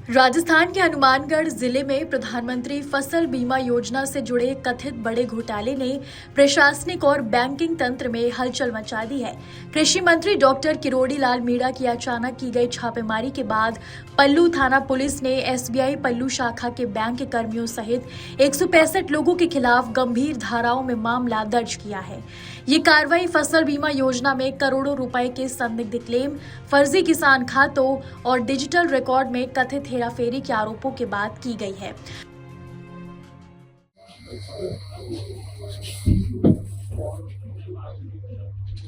राजस्थान के हनुमानगढ़ जिले में प्रधानमंत्री फसल बीमा योजना से जुड़े कथित बड़े घोटाले ने प्रशासनिक और बैंकिंग तंत्र में हलचल मचा दी है। कृषि मंत्री डॉक्टर किरोड़ी लाल मीणा की अचानक की गई छापेमारी के बाद पल्लू थाना पुलिस ने एसबीआई पल्लू शाखा के बैंक के कर्मियों सहित 165 लोगों के खिलाफ गंभीर धाराओं में मामला दर्ज किया है। ये कार्रवाई फसल बीमा योजना में करोड़ों रुपए के संदिग्ध क्लेम, फर्जी किसान खातों और डिजिटल रिकॉर्ड में कथित हेराफेरी के आरोपों के बाद की गई है।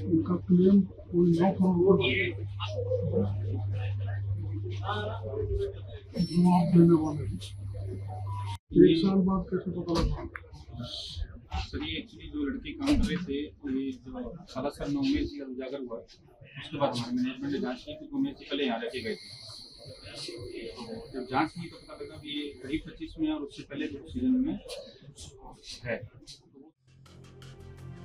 उनका क्लेम कोई 9 करोड़ जवाब देने वाले हैं। 1 साल बाद कैसे पता लगा? सर ये एक्चुअली जो लड़के काम कर रहे थे ये जो सारा सर में उमेश जी का उजागर हुआ, उसके बाद हमारे मैनेजमेंट ने जांच की कि उमेश जी पहले यहाँ रखे गए थे। तो जब जांच की तो पता लगा कि ये करीब 25 में और उससे पहले जो सीजन में है।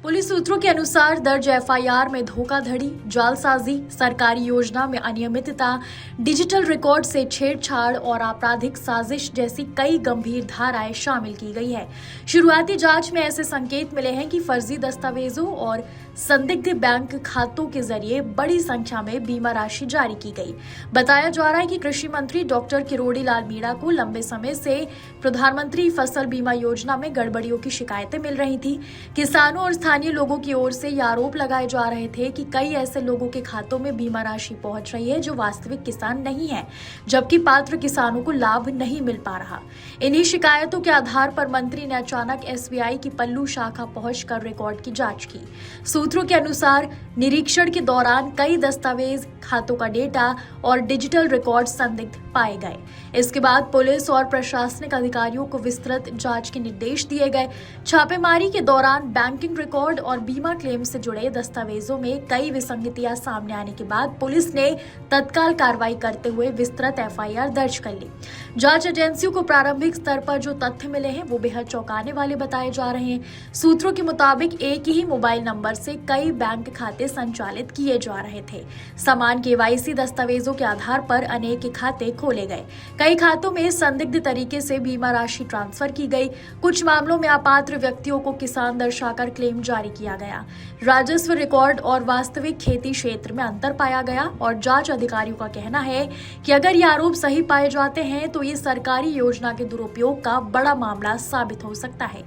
पुलिस सूत्रों के अनुसार दर्ज एफआईआर में धोखाधड़ी, जालसाजी, सरकारी योजना में अनियमितता, डिजिटल रिकॉर्ड से छेड़छाड़ और आपराधिक साजिश जैसी कई गंभीर धाराएं शामिल की गई है। शुरुआती जांच में ऐसे संकेत मिले हैं कि फर्जी दस्तावेजों और संदिग्ध बैंक खातों के जरिए बड़ी संख्या में बीमा राशि जारी की गई। बताया जा रहा है कि कृषि मंत्री डॉक्टर किरोड़ी लाल मीणा को लंबे समय से प्रधानमंत्री फसल बीमा योजना में गड़बड़ियों की शिकायतें मिल रही थी। किसानों और स्थानीय लोगों की ओर से ये आरोप लगाए जा रहे थे कि कई ऐसे लोगों के खातों में बीमा राशि पहुंच रही है जो वास्तविक किसान नहीं है, जबकि पात्र किसानों को लाभ नहीं मिल पा रहा। इन्हीं शिकायतों के आधार पर मंत्री ने अचानक एसबीआई की पल्लू शाखा पहुंचकर रिकॉर्ड की जांच की। सूत्रों के अनुसार निरीक्षण के दौरान कई दस्तावेज, खातों का डेटा और डिजिटल रिकॉर्ड संदिग्ध पाए गए। इसके बाद पुलिस और प्रशासनिक अधिकारियों को विस्तृत जांच के निर्देश दिए गए। छापेमारी के दौरान बैंकिंग रिकॉर्ड और बीमा क्लेम से जुड़े दस्तावेजों में कई विसंगतियां सामने आने के बाद पुलिस ने तत्काल कार्रवाई करते हुए विस्तृत एफआईआर दर्ज कर ली। जांच एजेंसियों को प्रारंभिक स्तर पर जो तथ्य मिले हैं वो बेहद चौंकाने वाले बताए जा रहे हैं। सूत्रों के मुताबिक एक ही मोबाइल नंबर से कई बैंक खाते संचालित किए जा रहे थे। समान केवाईसी दस्तावेजों के आधार पर अनेक खाते खोले गए। कई खातों में संदिग्ध तरीके से बीमा राशि ट्रांसफर की गई। कुछ मामलों में अपात्र व्यक्तियों को किसान दर्शाकर क्लेम जारी किया गया। राजस्व रिकॉर्ड और वास्तविक खेती क्षेत्र में अंतर पाया गया और जांच अधिकारियों का कहना है कि अगर ये आरोप सही पाए जाते हैं तो ये सरकारी योजना के दुरुपयोग का बड़ा मामला साबित हो सकता है।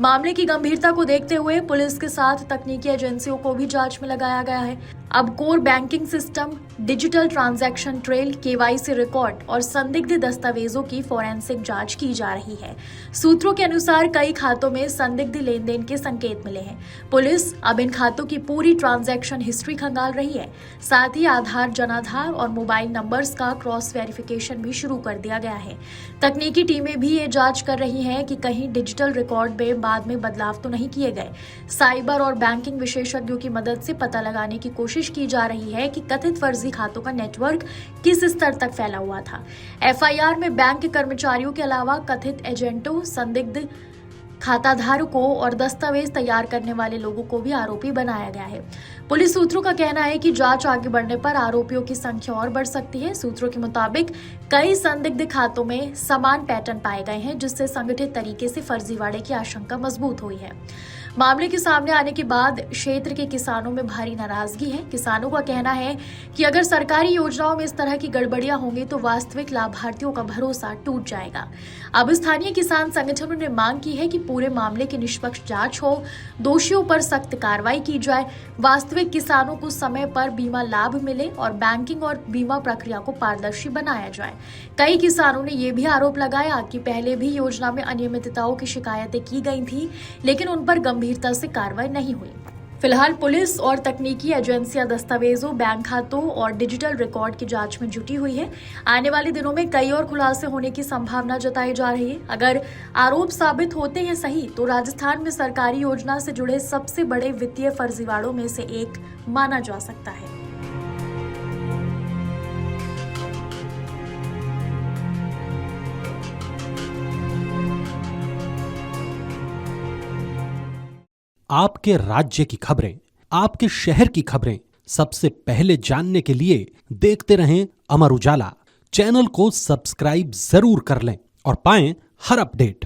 मामले की गंभीरता को देखते हुए पुलिस के साथ तकनीकी एजेंसियों को भी जांच में लगाया गया है। अब core banking system, digital transaction trail, KYC record और संदिग्ध दस्तावेजों की फोरेंसिक जांच की जा रही है। सूत्रों के अनुसार कई खातों में संदिग्ध लेन देन के संकेत मिले हैं। पुलिस अब इन खातों की पूरी ट्रांजैक्शन हिस्ट्री खंगाल रही है। साथ ही आधार, जनाधार और मोबाइल नंबर्स का क्रॉस वेरिफिकेशन भी शुरू कर दिया गया है। तकनीकी टीमें भी ये जांच कर रही हैं कि कहीं डिजिटल रिकॉर्ड में बाद में बदलाव तो नहीं किए गए। साइबर और बैंकिंग विशेषज्ञों की मदद से पता लगाने की कोशिश की जा रही है कि कथित फर्जी खातों का नेटवर्क किस स्तर तक फैला हुआ था। एफआईआर में बैंक के कर्मचारियों के अलावा कथित एजेंटों, संदिग्ध खाताधारकों और दस्तावेज तैयार करने वाले लोगों को भी आरोपी बनाया गया है। पुलिस सूत्रों का कहना है कि जांच आगे बढ़ने पर आरोपियों की संख्या और बढ़ सकती है। सूत्रों के मुताबिक कई संदिग्ध खातों में समान पैटर्न पाए गए हैं, जिससे संगठित तरीके से फर्जीवाड़े की आशंका मजबूत हुई है। मामले के सामने आने के बाद क्षेत्र के किसानों में भारी नाराजगी है। किसानों का कहना है कि अगर सरकारी योजनाओं में इस तरह की गड़बड़ियां होंगी तो वास्तविक लाभार्थियों का भरोसा टूट जाएगा। अब स्थानीय किसान संगठनों ने मांग की है कि पूरे मामले की निष्पक्ष जांच हो, दोषियों पर सख्त कार्रवाई की जाए, वास्तविक किसानों को समय पर बीमा लाभ मिले और बैंकिंग और बीमा प्रक्रिया को पारदर्शी बनाया जाए। कई किसानों ने यह भी आरोप लगाया कि पहले भी योजना में अनियमितताओं की शिकायतें की गई थी, लेकिन उन पर गंभीरता से कार्रवाई नहीं हुई। फिलहाल पुलिस और तकनीकी एजेंसियां दस्तावेजों, बैंक खातों और डिजिटल रिकॉर्ड की जांच में जुटी हुई है। आने वाले दिनों में कई और खुलासे होने की संभावना जताई जा रही है। अगर आरोप साबित होते हैं सही तो राजस्थान में सरकारी योजना से जुड़े सबसे बड़े वित्तीय फर्जीवाड़ों में से एक माना जा सकता है। आपके राज्य की खबरें, आपके शहर की खबरें सबसे पहले जानने के लिए देखते रहें अमर उजाला। चैनल को सब्सक्राइब जरूर कर लें और पाएं हर अपडेट।